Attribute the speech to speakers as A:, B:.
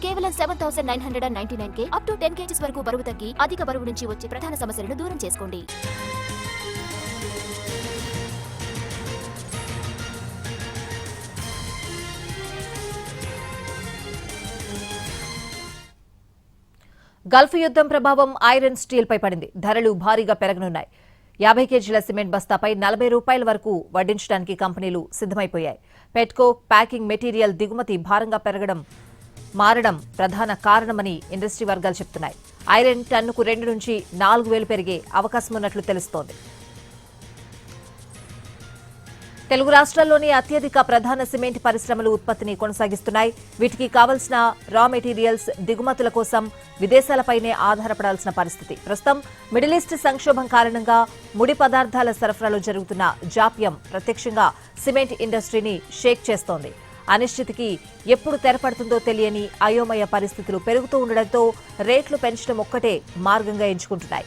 A: కేవలం 7,999 up to 10 kgs వరకు బరువు తగ్గి అధిక బరువు నుంచి వచ్చే ప్రధాన సమస్యలను దూరం చేసుకోండి.
B: గల్ఫ్ యుద్ధం ప్రభావం ఐరన్ స్టీల్ పై పడింది. ధరలు భారీగా పెరగనున్నాయి. 50 కేజీల సిమెంట్ బస్తాపై ₹40 వరకు వడ్డించడానికి కంపెనీలు సిద్ధమైపోయాయి. పెట్కో ప్యాకింగ్ మెటీరియల్ దిగుమతి భారంగా మారడం ప్రధాన కారణమని ఇండస్ట్రీ వర్గాలు చెబుతున్నాయి. ఐరన్ టన్నుకు 2 నుంచి 4,000 పెరిగే అవకాశం ఉన్నట్లు తెలుస్తోంది. తెలుగు రాష్ట్రాల్లోని అత్యధిక ప్రధాన సిమెంట్ పరిశ్రమలు ఉత్పత్తిని కొనసాగిస్తున్నాయి. వీటికి కావలసిన రా మెటీరియల్స్ దిగుమతుల కోసం విదేశాలపైనే ఆధారపడాల్సిన పరిస్థితి. ప్రస్తుతం మిడిల్ ఈస్ట్ సంక్షోభం కారణంగా ముడి పదార్థాల సరఫరాలో జరుగుతున్న జాప్యం ప్రత్యక్షంగా సిమెంట్ ఇండస్ట్రీని షేక్ చేస్తోంది. అనిశ్చితికి ఎప్పుడు తెరపడుతుందో తెలియని అయోమయ పరిస్థితులు పెరుగుతూ ఉండడంతో రేట్లు పెంచడం ఒక్కటే మార్గంగా ఎంచుకుంటున్నాయి.